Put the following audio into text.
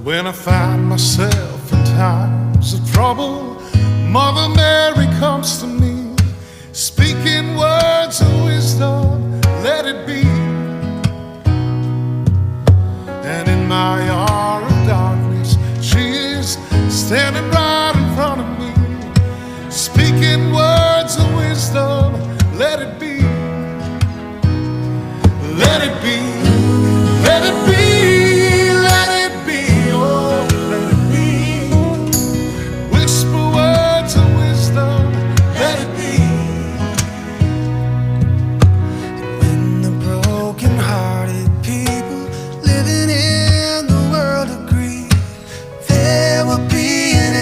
When I find myself in times of trouble, Mother Mary comes to me, speaking words of wisdom, let it be. And in my hour of darkness, she is standing right in front of me, speaking words of wisdom, let it be. Let it be.